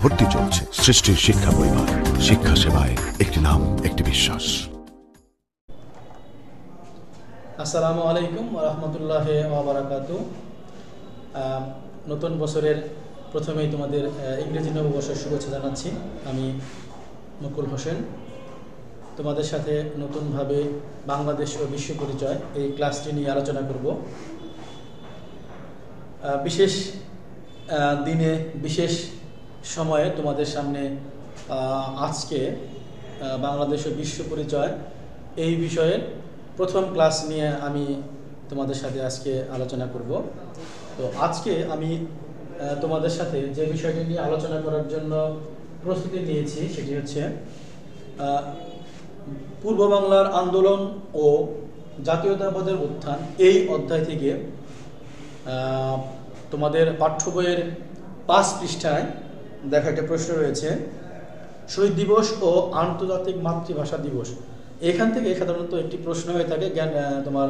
ভর্তি চলছে। সৃষ্টির শিক্ষা পরিবার, শিক্ষা সেবায় একটি নাম, একটি বিশ্বাস। আসসালামু আলাইকুম ওয়া রাহমাতুল্লাহি ওয়া বারাকাতুহু। নতুন বছরের প্রথমেই তোমাদের ইংরেজি নববর্ষের শুভেচ্ছা জানাচ্ছি। আমি মুকুল হোসেন তোমাদের সাথে নতুনভাবে বাংলাদেশ ও বিশ্ব পরিচয় এই ক্লাসটি নিয়ে আলোচনা করব। বিশেষ দিনে বিশেষ সময়ে তোমাদের সামনে আজকে বাংলাদেশ ও বিশ্ব পরিচয় এই বিষয়ের প্রথম ক্লাস নিয়ে আমি তোমাদের সাথে আজকে আলোচনা করব। তো আজকে আমি তোমাদের সাথে যে বিষয়টি নিয়ে আলোচনা করার জন্য প্রস্তুতি নিয়েছি সেটি হচ্ছে পূর্ব বাংলার আন্দোলন ও জাতীয়তাবাদের উত্থান। এই অধ্যায় থেকে তোমাদের পাঠ্য বইয়ের 5 পৃষ্ঠায় দেখা একটা প্রশ্ন রয়েছে, শহীদ দিবস ও আন্তর্জাতিক মাতৃভাষা দিবস। এখান থেকে সাধারণত একটি প্রশ্ন হয়ে থাকে, তোমার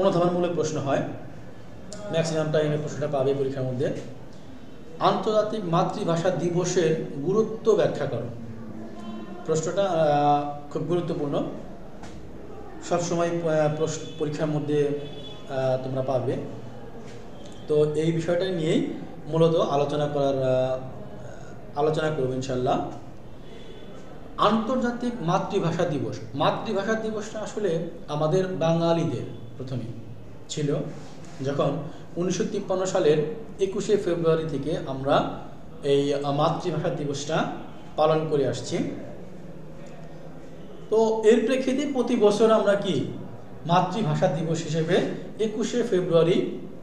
অনুধাবনমূলক প্রশ্ন হয়, ম্যাক্সিমাম টাইমে প্রশ্নটা পাবে পরীক্ষার মধ্যে। আন্তর্জাতিক মাতৃভাষা দিবসের গুরুত্ব ব্যাখ্যা করো। প্রশ্নটা খুব গুরুত্বপূর্ণ, সবসময় পরীক্ষার মধ্যে তোমরা পাবে। তো এই বিষয়টা নিয়েই মূলত আলোচনা করব ইনশাল্লাহ। আন্তর্জাতিক মাতৃভাষা দিবস। মাতৃভাষা দিবসটা আসলে আমাদের বাঙালিদের প্রথমে ছিল, যখন 1953 সালের 21শে ফেব্রুয়ারি থেকে আমরা এই মাতৃভাষা দিবসটা পালন করে আসছি। তো এর প্রেক্ষিতে প্রতি বছর আমরা কি মাতৃভাষা দিবস হিসেবে 21শে ফেব্রুয়ারি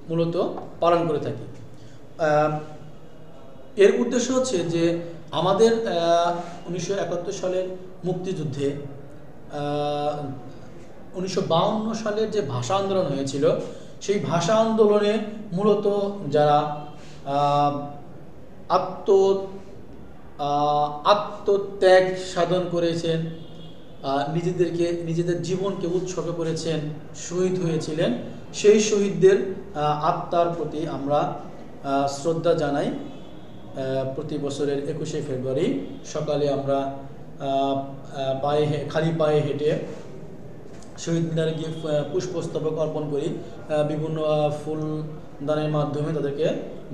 মূলত পালন করে থাকি। এর উদ্দেশ্য হচ্ছে যে আমাদের 1971 সালের মুক্তিযুদ্ধে 1952 সালের যে ভাষা আন্দোলন হয়েছিল, সেই ভাষা আন্দোলনে মূলত যারা আত্মত্যাগ সাধন করেছেন, নিজেদের জীবনকে উৎসর্গ করেছেন, শহীদ হয়েছিলেন, সেই শহীদদের আত্মার প্রতি আমরা শ্রদ্ধা জানাই। প্রতি বছরের 21শে ফেব্রুয়ারি সকালে আমরা খালি পায়ে হেঁটে শহীদ মিনারে গিয়ে পুষ্পস্তবক অর্পণ করি, বিভিন্ন ফুল দানের মাধ্যমে তাদেরকে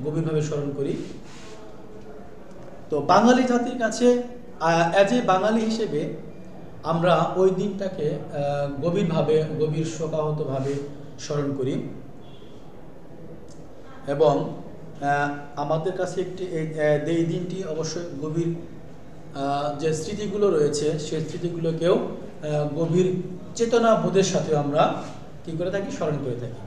গভীরভাবে স্মরণ করি। তো বাঙালি জাতির কাছে অ্যাজ এ বাঙালি হিসেবে আমরা ওই দিনটাকে গভীর শোকাহতভাবে স্মরণ করি, এবং আমাদের কাছে এই দিনটি অবশ্যই গভীর যে স্মৃতিগুলো রয়েছে সেই স্মৃতিগুলোকেও গভীর চেতনাবোধের সাথে আমরা কী করে থাকি, স্মরণ করে থাকি।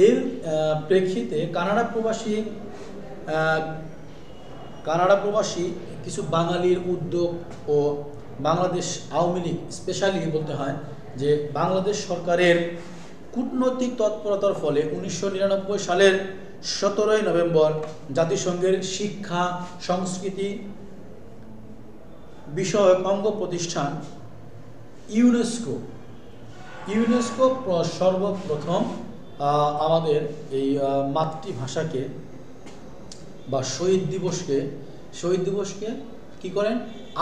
এর প্রেক্ষিতে কানাডা প্রবাসী কিছু বাঙালির উদ্যোগ ও বাংলাদেশ আওয়ামী লীগ, স্পেশালি বলতে হয় যে বাংলাদেশ সরকারের কূটনৈতিক তৎপরতার ফলে 1999 সালের 17ই নভেম্বর জাতিসংঘের শিক্ষা সংস্কৃতি বিষয়ক অঙ্গ প্রতিষ্ঠান ইউনেস্কো সর্বপ্রথম আমাদের এই মাতৃভাষাকে বা শহীদ দিবসকে কি করেন,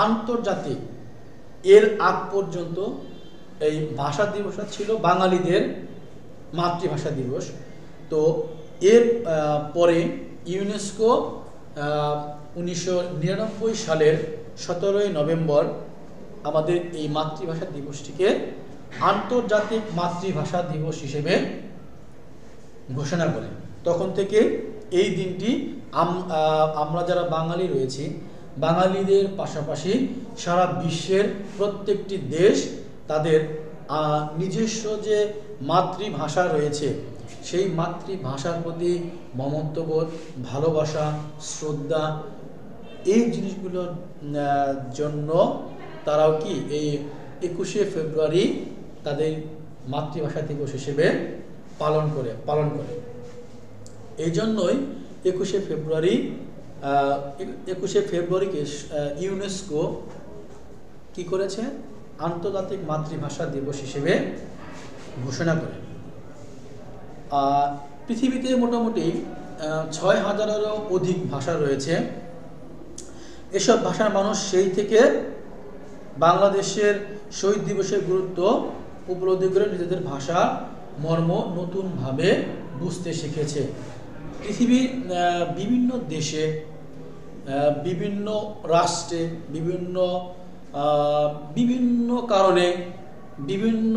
আন্তর্জাতিক। এর আগ পর্যন্ত এই ভাষা দিবসটা ছিল বাঙালিদের মাতৃভাষা দিবস। তো এর পরে ইউনেস্কো 1999 সালের 17ই নভেম্বর আমাদের এই মাতৃভাষা দিবসটিকে আন্তর্জাতিক মাতৃভাষা দিবস হিসেবে ঘোষণা করেন। তখন থেকে এই দিনটি আমরা যারা বাঙালি রয়েছি, বাঙালিদের পাশাপাশি সারা বিশ্বের প্রত্যেকটি দেশ তাদের নিজস্ব যে মাতৃভাষা রয়েছে সেই মাতৃভাষার প্রতি মমত্ববোধ, ভালোবাসা, শ্রদ্ধা, এই জিনিসগুলোর জন্য তারাও কি এই 21শে ফেব্রুয়ারি তাদের মাতৃভাষা দিবস হিসেবে পালন করে। এই জন্যই 21শে ফেব্রুয়ারিকে ইউনেস্কো কি করেছে, আন্তর্জাতিক মাতৃভাষা দিবস হিসেবে ঘোষণা করে। পৃথিবীতে মোটামুটি 6000-এরও অধিক ভাষা রয়েছে। এসব ভাষার মানুষ সেই থেকে বাংলাদেশের শহীদ দিবসের গুরুত্ব উপলব্ধি করে নিজেদের ভাষা মর্ম নতুনভাবে বুঝতে শিখেছে। পৃথিবীর বিভিন্ন দেশে, বিভিন্ন রাষ্ট্রে, বিভিন্ন কারণে, বিভিন্ন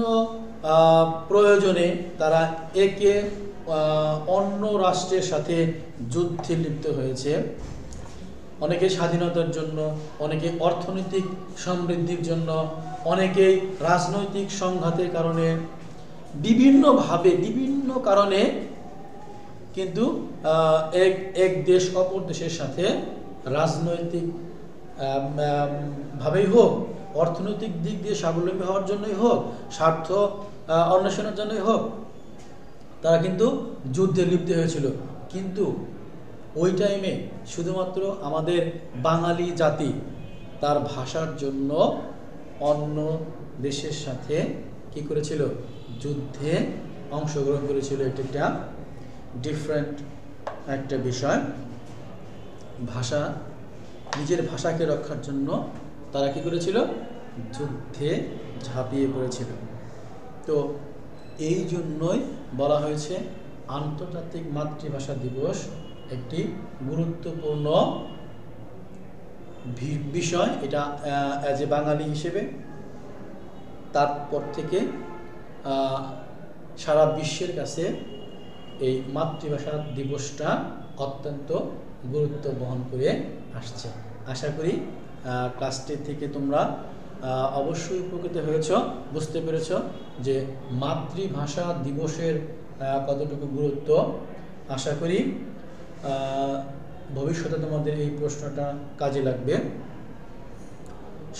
প্রয়োজনে তারা একে অন্য রাষ্ট্রের সাথে যুদ্ধে লিপ্ত হয়েছে। অনেকে স্বাধীনতার জন্য, অনেকে অর্থনৈতিক সমৃদ্ধির জন্য, অনেকেই রাজনৈতিক সংঘাতের কারণে, বিভিন্নভাবে বিভিন্ন কারণে কিন্তু এক দেশ অপর দেশের সাথে রাজনৈতিক ভাবেই হোক, অর্থনৈতিক দিক দিয়ে স্বাবলম্বী হওয়ার জন্যই হোক, স্বার্থ অন্বেষণের জন্যই হোক, তারা কিন্তু যুদ্ধে লিপ্ত হয়েছিল। কিন্তু ওই টাইমে শুধুমাত্র আমাদের বাঙালি জাতি তার ভাষার জন্য অন্য দেশের সাথে কি করেছিল? যুদ্ধে অংশগ্রহণ করেছিল। এটা একটা ডিফারেন্ট একটা বিষয়। ভাষা, নিজের ভাষাকে রক্ষার জন্য তারা কি করেছিল? যুদ্ধে ঝাঁপিয়ে পড়েছিল। তো এই জন্যই বলা হয়েছে আন্তর্জাতিক মাতৃভাষা দিবস একটি গুরুত্বপূর্ণ বিষয়। এটা অ্যাজ এ বাঙালি হিসেবে তারপর থেকে সারা বিশ্বের কাছে এই মাতৃভাষা দিবসটা অত্যন্ত গুরুত্ব বহন করে আসছে। আশা করি ক্লাসটি থেকে তোমরা অবশ্যই উপকৃত হয়েছ, বুঝতে পেরেছ যে মাতৃভাষা দিবসের কতটুকু গুরুত্ব। আশা করি ভবিষ্যতে তোমাদের এই প্রশ্নটা কাজে লাগবে।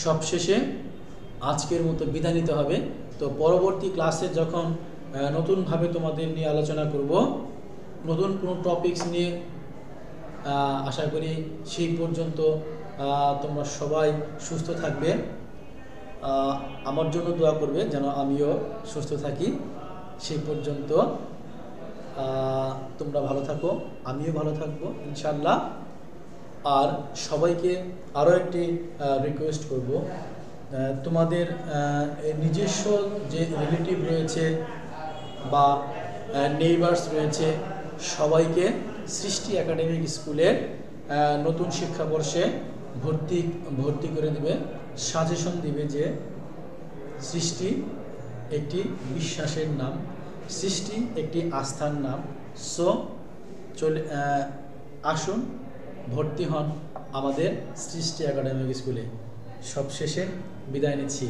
সবশেষে আজকের মতো বিদায় নিতে হবে। তো পরবর্তী ক্লাসে যখন নতুনভাবে তোমাদের নিয়ে আলোচনা করব, নতুন কোনো টপিকস নিয়ে, আশা করি সেই পর্যন্ত তোমরা সবাই সুস্থ থাকবে। আমার জন্য দোয়া করবে যেন আমিও সুস্থ থাকি। সেই পর্যন্ত তোমরা ভালো থাকো, আমিও ভালো থাকবো ইনশাল্লাহ। আর সবাইকে আরও একটি রিকোয়েস্ট করব, তোমাদের নিজস্ব যে রিলেটিভ রয়েছে বা নেইবার্স রয়েছে, সবাইকে সৃষ্টি একাডেমিক স্কুলের নতুন শিক্ষাবর্ষে ভর্তি করে দিবে। সাজেশন দিবে যে সৃষ্টি একটি বিশ্বাসের নাম, সৃষ্টি একটি আস্থার নাম। সো আসুন ভর্তি হন আমাদের সৃষ্টি একাডেমিক স্কুলে। সবশেষে বিদায় নিচ্ছি।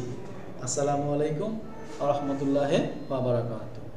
আসসালামু আলাইকুম ওয়া রাহমাতুল্লাহি ওয়া বারাকাতুহু।